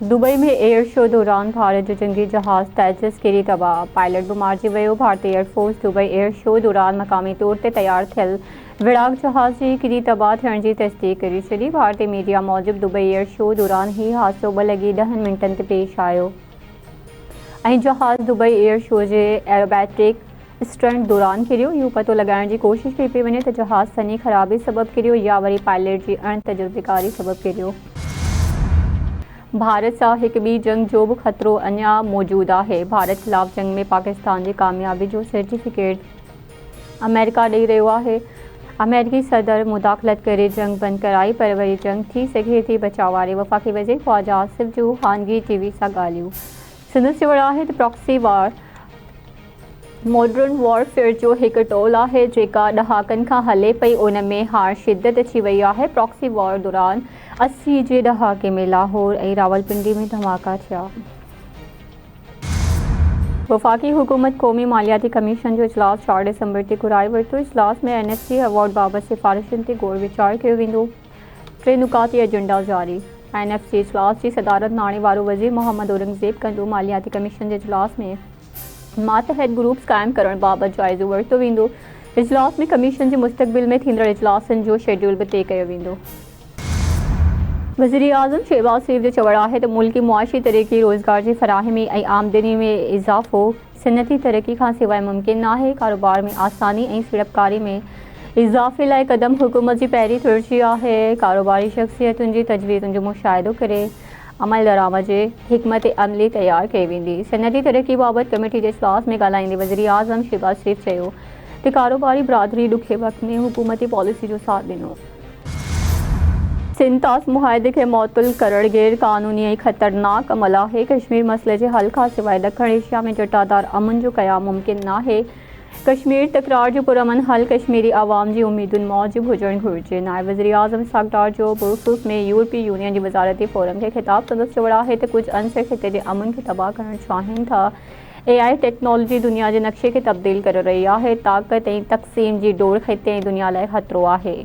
Dubai में air show दौरान भारत जो जंगी जहाज़ तेजस किरी तबाह, पायलट बि मारिजी वियो। भारतीय एयरफोर्स दुबई एयर शो दौरान मक़ामी तौर ते तैयार थियल विराक जहाज़ जी किरी तबाह थियण जी तस्दीक करी छॾी। भारतीय media Mujib Dubai air show दौरान ही हादसो 2:10 मिंटनि ते पेश आयो ऐं जहाज़ दुबई एयर शो जे एरोबैटिक स्टंट दौरान किरियो। इहो पतो लॻाइण जी कोशिश कई पई वञे त जहाज़ फनी ख़राबी सबबि किरियो या वरी पायलट जी अणतजुर्बेकारी सबबि किरियो। भारत सां हिकु ॿी जंग जो बि ख़तरो अञा मौजूदु आहे। भारत ख़िलाफ़ जंग में पाकिस्तान जी कामयाबी जो सर्टिफिकेट अमेरिका ॾेई रहियो आहे। अमेरिकी सदर मुदाख़लत करे जंग बंदि कराई, पर वरी जंग थी सघे थी। बचाव वारे वफ़ाक़ी वज़ीर ख़्वाजा आसिफ जूं हानगी टीवी सां ॻाल्हियूं। संदसि चवणु आहे त प्रॉक्सी वार मॉडर्न वॉरफेयर जो हिकु टोल आहे जेका ॾहाकनि खां हले पई। उन में हाणे शिदत अची वई आहे। प्रॉक्सी वॉर दौरान 80 जे ॾहाके में लाहौर ऐं रावलपिंडी में धमाका थिया। वफ़ाक़ी हुकूमत क़ौमी मालियाती कमीशन जो इजलास 4 दिसंबर ते घुराए वरितो। इजलास में NFC अवॉर्ड बाबति सिफ़ारिशुनि ते गौर वीचार कयो वेंदो। 3 नुकाती एजेंडा जारी। NFC इजलास जी सदारत नाणे वारो वज़ीर मोहम्मद औरंगज़ेब कंदो। मालियाती कमीशन जे इजलास में मातहत ग्रुप्स क़ाइमु करण बाबति जाइज़ो वरितो वेंदो। इजलास में कमीशन जे मुस्तक़बिल में थींदड़ इजलासनि जो शेड्यूल बि तइ कयो वेंदो। वज़ीर आज़म शहबाज शरीफ़ जो चवणु आहे त मुल्की मुआशी तरक्की, रोज़गार जी फराहमी ऐं आमदनी में इज़ाफ़ो सनती तरक्की खां सवाइ मुमकिन नाहे। कारोबार में आसानी ऐं सीड़पकारी में इज़ाफ़े लाइ क़दम हुकूमत जी पहिरीं तरजीह आहे। कारोबारी शख़्सियतुनि जी तजवीज़ुनि जो मुशाहिदो करे अमल दरामद जे हिकमत अमली तैयार कई वेंदी। सनती तरक्की बाबति कमेटी जे इजलास में ॻाल्हाईंदे वज़ीर आज़म शहबाज शरीफ़ चयो त कारोबारी बिरादरी ॾुखे वक़्त में हुकूमती पॉलिसी जो साथ ॾिनो। सिंध तास मुआहदे खे मुअत्तल करणु गैर क़ानूनी ऐं ख़तरनाक अमल आहे। कश्मीर मसइले जे हल खां सवाइ ॾखण एशिया में जटादार अमन जो क़याम मुमकिन नाहे। कश्मीर तकरार जो पुरअमन हल कश्मीरी अवाम जी उम्मीदुनि मूजिबि हुजणु घुरिजे। नायब वज़ीर आज़म इसहाक़ डार जो ब्रुसेल्स में यूरोपीय यूनियन जी वज़ारती फोरम खे ख़िताब संदसि चवणु आहे त कुझु अंसर ख़िते जे अमन खे तबाह करणु चाहिनि था। AI टेक्नोलॉजी दुनिया जे नक्शे खे तब्दील करे रही आहे। ताक़त ऐं तक़सीम जी डोड़ ख़िते ऐं दुनिया लाइ ख़तरो आहे।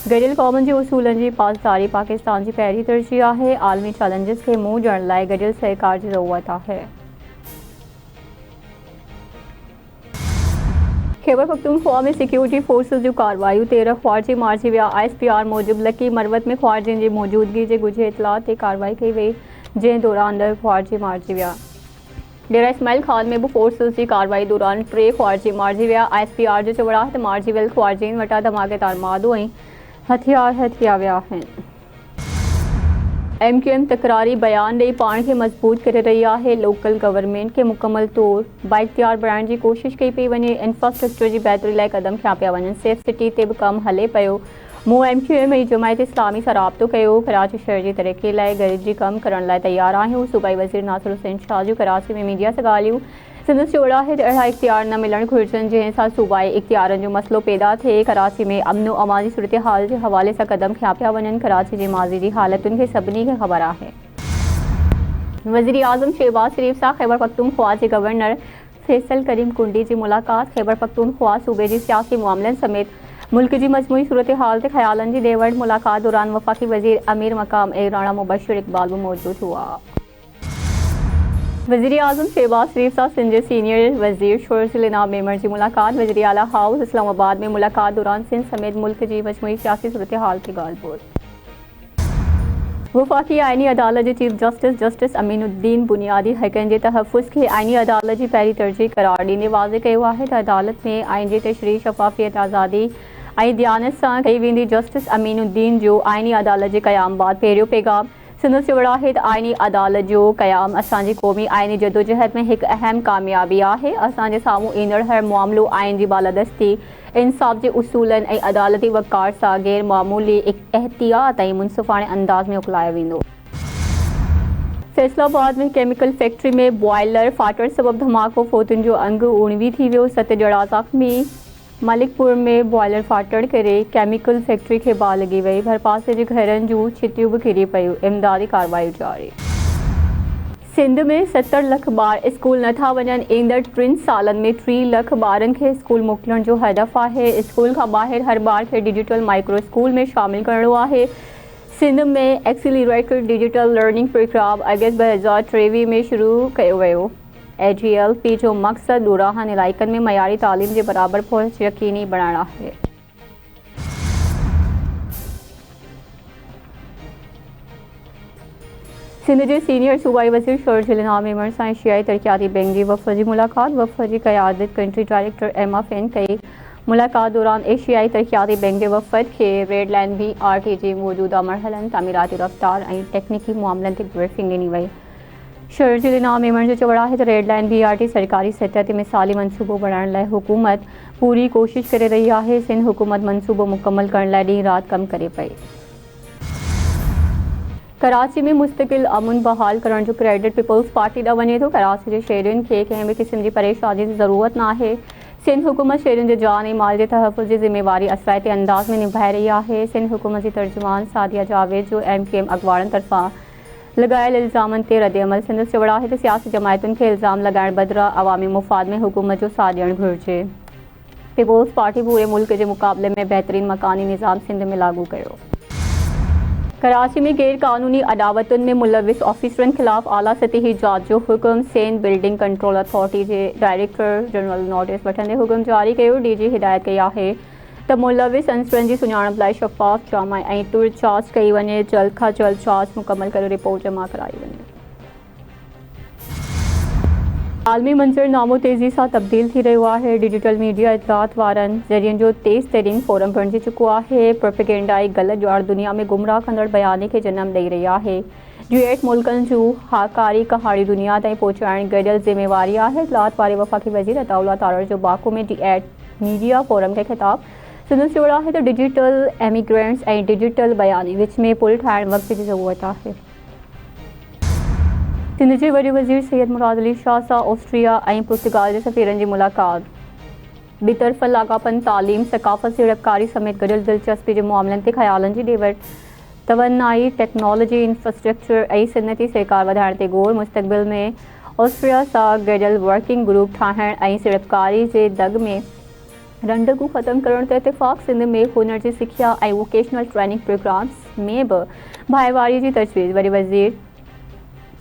गॾियल क़ौमुनि जे उसूलनि जी पासदारी पाकिस्तान जी पहिरीं तरजीह आहे। आलमी चैलेंजिस खे मुंहुं ॾियण लाइ गॾियल सहकार जी ज़रूरत आहे। खैबर पख्तूनख्वा में सिक्योरिटी फोर्सेस जूं कार्रवाइयूं। 13 ख़्वारिजी मारिजी विया। ISPR मूजिब लकी मरवत में ख़्वारिजियुनि जी मौजूदगी जे ॻुझे इतलाह ते कार्रवाई कई वई, जंहिं दौरान 10 ख़्वारिजी मारिजी विया। डेरा इस्माइल खान में बि फोर्सेस जी कार्रवाई दौरान 3 ख़्वारिजी मारिजी विया। ISPR जो चवणु आहे त मारिजी वियल ख़्वारिजियुनि वटां धमाकेदार मादो ऐं हथियार हथिया विया आहिनि। MQM तकरारी बयान ॾेई पाण खे मज़बूत करे रही आहे। लोकल गवर्नमेंट खे मुकमल तौर बाइख्तियार बणाइण जी कोशिश कई पई वञे। इंफ्रास्ट्रक्चर जी बहितरी लाइ क़दम खयां पिया वञनि। सेफ सिटी ते बि कमु हले पियो। मूं MQM ऐं जमायत इस्लामी सां राब्तो कयो। कराची शहर जी तरक़ी लाइ गॾिजी कमु करण लाइ तयारु आहियूं। सूबाई वज़ीर नासिर हुसैन शाह जूं कराची में मीडिया सां ॻाल्हियूं। संदसि चवणु आहे त अहिड़ा इख़्तियार न मिलणु घुरिजनि जंहिं सां सूबाई इख़्तियारनि जो मसइलो पैदा थिए। कराची में अमन व अमान जी सूरतहाल जे हवाले सां क़दम खयां पिया वञनि। कराची जे माज़ी जी हालतुनि खे सभिनी खे ख़बर आहे। वज़ीर आज़म शहबाज शरीफ़ सां खैबर पख्तूनख्वा जे गवर्नर फैसल करीम कुंडी जी मुलाक़ात। खैबर पख्तूनख्वा सूबे जी सियासी मामलनि समेत मुल्क जी मजमूई सूरतहाल ते ख़्यालनि जी ॾे वठि। मुलाक़ात दौरान वफ़ाक़ी वज़ीर अमीर मक़ाम ऐं राणा मुबशिर इक़बाल बि मौजूदु हुआ। वज़ीर आज़म शहबाज शरीफ़ सां सिंध जे सीनियर वज़ीर शोरज़िल इनाम मेमर जी मुलाक़ात। वज़ीर आला हाउस इस्लामाबाद में मुलाक़ात दौरान सिंध समेत मुल्क जी मजमूई सियासी सूरतहाल ते ॻाल्हि ॿोल। वफ़ाक़ी आइनी अदालत जे चीफ जस्टिस अमीनुद्दीन बुनियादी हक़नि जे तहफ़्फ़ुज़ खे आइनी अदालत जी पहिरीं तरजीह करार ॾींदे वाज़े कयो आहे त अदालत में आइन जी तशरीह शफ़ाफ़ियत, आज़ादी ऐं दयानत सां कई वेंदी। जस्टिस अमीनुद्दीन जो आइनी अदालत जे क़याम बाद पहिरियों पैगाम। संदसि चवणु आहे त आइनी अदालत जो क़याम असांजी क़ौमी आइनी जदोजहद में हिकु अहम कामयाबी आहे। असांजे साम्हूं ईंदड़ हर मामिलो आइन जी बालादस्ती, इंसाफ़ जे उसूलनि ऐं अदालती वक़ार सां गैर मामूली एहतियात ऐं मुनसिफ़ाणे अंदाज़ में उकलायो वेंदो। फैसलाबाद में केमिकल फैक्ट्री में बॉयलर फाटण सबबि धमाको, फौतुनि जो अंग उणिवी थी वियो, 7 ॼणा ज़ख़्मी। मलिकपुर में बॉयलर फाटण करे केमिकल फैक्ट्री खे बाहि लॻी वई। भरपासे जे घरनि जूं छितियूं बि किरी पयूं। इमदादी कार्रवाई जारी। सिंध में 70 लख ॿार स्कूल नथा वञनि। ईंदड़ 3 सालनि में 3 लख ॿारनि खे स्कूल मोकिलण जो हदफ़ आहे। स्कूल खां ॿाहिरि हर ॿार खे डिजिटल माइक्रो स्कूल में शामिल करणो आहे। सिंध में एक्सीलरेटेड डिजिटल लर्निंग प्रोग्राम अगस्त 2023 में शुरू कयो वियो। AGLP जो मक़सद ॾोराहनि इलाइक़नि में मयारी तालीम जे बराबर पहुच यकीनी बणाइणु आहे। सिंध जे सीनियर सूबाई वज़ीर शर्जील इनाम मेमण सां एशियाई तरक्याती बैंक जी वफ़द जी मुलाक़ात। वफ़द जी क़यादत कंट्री डायरेक्टर एमा फ़ेन कई। मुलाक़ात दौरान एशियाई तरक्याती बैंक जे वफ़द खे रेड लाइन BRT जी मौजूदा मरहलनि, तामीराती रफ़्तार ऐं टेक्निकी मामलनि ते ब्रीफिंग ॾिनी वई। शर्जील इनाम मेमण जो चवणु आहे त रेड लाइन BRT सरकारी सतह ते मिसाली मनसूबो बणाइण लाइ हुकूमत पूरी कोशिश करे रही आहे। सिंध हुकूमत मनसूबो मुकमल करण लाइ ॾींहुं राति कमु करे पई। कराची में मुस्तकिल अमन बहाल करण जो क्रेडिट पीपल्स पार्टी ॾांहुं वञे थो। कराची जे शहरियुनि खे कंहिं बि क़िस्म जी परेशानी जी ज़रूरत न आहे। सिंध हुकूमत शहरियुनि जे जान ऐं माल जे तहफ़ुज़ जी ज़िम्मेवारी असराइते अंदाज़ में निभाए रही आहे। सिंध हुकूमत जी तर्जुमान सादिया जावेद जो MKM अॻुवाणनि तरफ़ां लगायल इल्ज़ामनि ते रद्दअमल। संदसि चवणु आहे त सियासी जमायतुनि खे इल्ज़ाम लॻाइण बदिरां अवामी मुफ़ाद में हुकूमत जो साथ ॾियणु घुरिजे। पीपल्स पार्टी पूरे मुल्क जे मुक़ाबले में बहितरीन मकानी निज़ाम सिंध में लागू कयो। कराची में गैर कानूनी अदावतुनि में मुलविस ऑफिसरनि ख़िलाफ़ आला सतही जांच जो हुकुम। सेन बिल्डिंग कंट्रोल अथॉरिटी जे डायरेक्टर जनरल नोटिस वठंदे हुकुम जारी कयो। DG हिदायत कई आहे त मुलविस अंसरनि जी सुञाणप लाइ शफ़ाफ़, जामा ऐं तुर जांच कई वञे। जल्द खां जल्द जांच मुकमल करे रिपोर्ट जमा कराई वञे। आलमी मंज़रनामो तेज़ी सां तब्दील थी रहियो आहे। डिजिटल मीडिया इत्तलात वारनि ज़रियनि जो तेज़ तरीन फोरम बणिजी चुको आहे। प्रोपेगेंडाई ग़लति ॼाण दुनिया में गुमराह कंदड़ बयानी खे जनम ॾेई रही आहे। G8 मुल्कनि जूं हाकारी कहाणी दुनिया ताईं पहुचाइण गॾियल ज़िम्मेवारी आहे। इत्तलात वारे वफ़ाक़ी वज़ीर अताउल्लाह तारड़ जो बाकू में D8 मीडिया फोरम खे ख़िताब। संदसि चवणु आहे त डिजिटल एमिग्रेंट्स ऐं डिजिटल बयानी विच में पुल ठाहिण वक़्त जी ज़रूरत आहे। सिंध जे वॾे वज़ीर सैयद मुराद अली शाह सां ऑस्ट्रिया ऐं पुर्तगाल जे सफ़ीरनि जी मुलाक़ात। ॿितरफ़ लाॻापन, तालीम, सक़ाफ़त, सीड़पकारी समेत गॾियल दिलचस्पी जे मामलनि ते ख़यालनि जी ॾेवट, तवनाई, टेक्नोलॉजी, इंफ्रास्ट्रक्चर ऐं सनती सहकार वधाइण ते ग़ौर। मुस्तक़बिल में ऑस्ट्रिया सां गॾियल वर्किंग ग्रुप ठाहिण ऐं सीड़पकारी जे दग में रंडकू ख़त्म करण ते इत्तिफ़ाक़। सिंध में हुनर जी सिख्या ऐं वोकेशनल ट्रेनिंग प्रोग्राम्स में बि भाईवारी जी तजवीज़। वॾे वज़ीर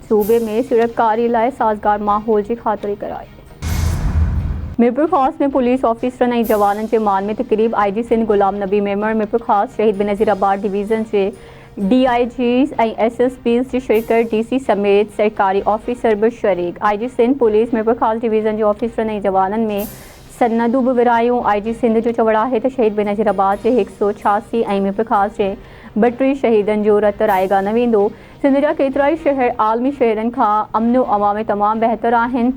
सूबे में सीड़पकारी लाइ साज़गार माहौल जी ख़ातिरी कराई। मीरपुर ख़ास में पुलिस ऑफिसरनि ऐं जवाननि जे मान में तक़रीब IG सिंध गुलाम नबी मेमण, मीरपुर ख़ास शहीद बेनज़ीराबाद डिवीज़न जे DIGs ऐं SSPs जी शिरकत। DC समेत सरकारी ऑफिसर बि शरीक। IG सिंध पुलिस मीरपुर ख़ास डिवीज़न जे ऑफिसरनि ऐं जवाननि में सनदूं बि विरायूं। IG सिंध जो चवणु आहे त शहीद बेनज़ीराबाद जे 186 ऐं मीरपुर ख़ास जे 32 शहीदनि जो रत रायगा न वेंदो। सिंध जा केतिरा ई शहर आलमी शहरनि खां अमनो अमा में तमामु बहितर आहिनि।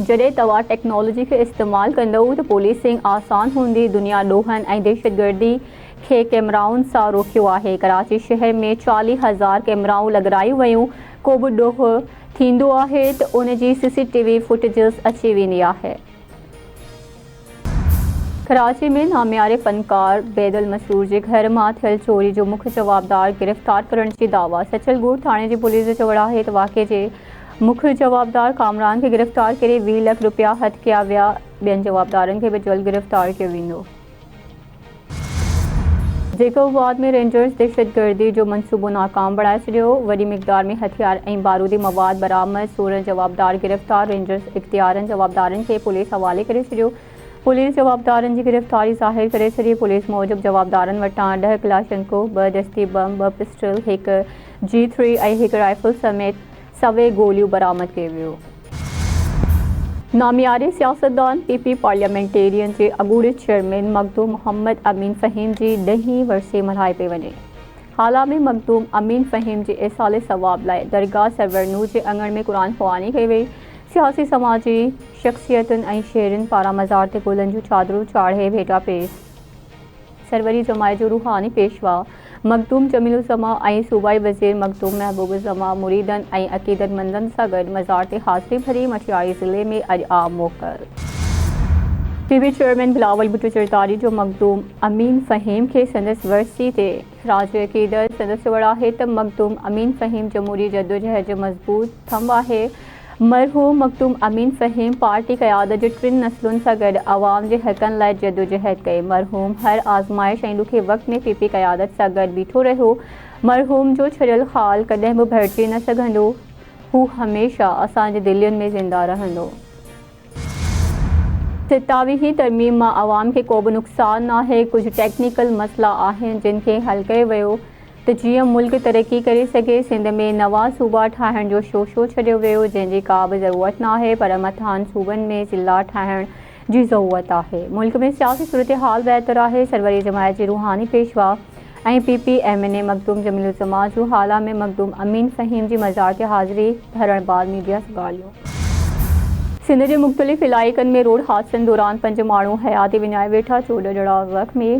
जॾहिं तव्हां टेक्नोलॉजी खे इस्तेमालु कंदव त पोलीसिंग आसान हूंदी। दुनिया ॾोहनि ऐं दहशतगर्दी खे कैमराउनि सां रोकियो आहे। कराची शहर में 40,000 कैमराऊं लॻारायूं वयूं। को बि ॾोह थींदो आहे त उन जी CCTV फुटेजेस अची वेंदी आहे। कराची में नामियारे फ़नकार बैदल मसूर जे घर मां थियल चोरी जो मुख्य जवाबदार गिरफ़्तार करण जी दावा। सचलगुड़ थाणे जी पुलिस जो चवणु आहे त वाक़े जे मुख्य जवाबदार कामरान खे गिरफ़्तार करे 20 लख रुपया हथ कया विया। ॿियनि जवाबदारनि खे बि जल्द गिरफ़्तार कयो वेंदो। जैकोबाद में रेंजर्स दहशतगर्दी जो मनसूबो नाकाम बणाए छॾियो। वॾी मिक़दार में हथियार ऐं बारूदी मवाद बरामद। 16 जवाबदार गिरफ़्तार। रेंजर्स इख़्तियारनि जवाबदारनि खे पुलिस हवाले करे छॾियो। पुलिस जवाबदारनि जी गिरफ़्तारी ज़ाहिर करे छॾी। पुलिस मूजिबि जवाबदारनि वटां 10 क्लाशंको, 2 दस्ती बम, 2 पिस्टल, 1 G3 ऐं 1 राइफल समेत 100 गोलियूं बरामद कयो वियो। नामियारे सियासतदान PP पार्लियामेंटेरियन जे अॻूणे चेयरमैन मखदूम मोहम्मद अमीन फ़हीम जी 10हीं वरसी मल्हाई पई वञे। हाल में मखदूम अमीन फ़हीम जे एसाले सवाब लाइ दरगाह सरवरनूर जे अङण में क़ुरान ख़वानी कई वई। सियासी समाजी शख़्सियतुनि ऐं शहरियुनि पारां मज़ार ते गुलनि जूं चादरूं चाढ़े भेटा पेश। सरवरी जमायत जो रूहानी पेशवा मखदूम जमीलुज़्ज़मा ऐं सूबाई वज़ीर मखदूम महबूबुज़्ज़मा मुरीदनि ऐं अक़ीदतमंदनि सां गॾु मज़ार ते हाज़िरी भरी। मटियारी ज़िले में अॼु आम मोकल। PP चेयरमैन बिलावल भुट्टो चरतारी जो मखदूम अमीन फ़हीम खे संदसि वरसी ते ख़िराज अक़ीदत। संदसि चवणु आहे त मखदूम अमीन फ़हीम जमहूरी जदोजहद जो मज़बूत थंब आहे। मरहूम मखदूम अमीन फ़हीम पार्टी क़यादत जे 3 नस्लुनि सां गॾु अवाम जे हक़नि लाइ जदोजहद कई। मरहूम हर आज़माइश ऐं ॾुखे वक़्त में PP क़यादत सां गॾु बीठो रहियो। मरहूम जो छॾियल ख़ाल कॾहिं बि भरिजी न सघंदो, हू हमेशा असांजे दिलियुनि में ज़िंदा रहंदो। 27वीं तरमीम मां अवाम खे को बि नुक़सानु नाहे। कुझु टेक्निकल मसइला आहिनि जिन खे हल कयो वियो त जीअं मुल्क तरक़ी करे सघे। सिंध में नवां सूबा ठाहिण जो शोशो छॾियो वियो, जंहिंजी का बि ज़रूरत नाहे, पर मथांनि सूबनि में ज़िला ठाहिण जी ज़रूरत आहे। मुल्क में सियासी सूरतहाल बहितर आहे। सरवरी जमायत जे रूहानी पेशवा ऐं PPMN मखदूम जमील-उज़्ज़मा जूं हाल में मखदूम अमीन फ़हीम जी मज़ार ते हाज़िरी भरण बाद मीडिया सां ॻाल्हियो। सिंध जे मुख़्तलिफ़ इलाइक़नि में रोड हादसनि दौरान 5 माण्हू हयाती विञाए वेठा, 14 ॼणा ज़ख़्मी।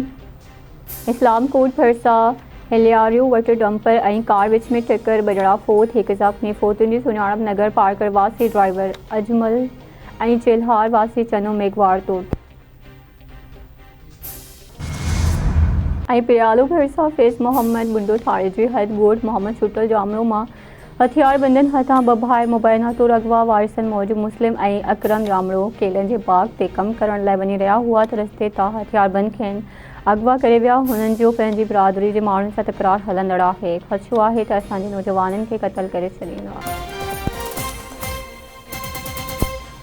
इस्लाम कोट भरिसां हिलियारियो वटि डंपर ऐं कार विच में टक्कर, 2 ॼणा फोत, 1 ज़ख़्मी। फोतुनि जी सुञाणप नगर पार्कर वासी ड्राइवर अजमल ऐं चेल्हार वासी चनो मेघवार तौर ऐं पियालो भरिसां फैज़ मोहम्मद बुंडो थाणे जी हद ॻोठ मोहम्मद छुटल जामरो मां हथियारबंदनि हथां 2 भाई मुबैना तौर अगवा। वारिसनि मौजूद मुस्लिम ऐं अकरम जामरो केलनि जे बाग ते कमु करण लाइ वञी रहिया हुआ त रस्ते तां हथियारबंद खेनि अगवा करे विया। हुननि जो पंहिंजी बिरादरी जे माण्हुनि सां तकरार हलंदड़ आहे। ख़दशो आहे त असांजे नौजवाननि खे क़त्ल करे छॾींदा।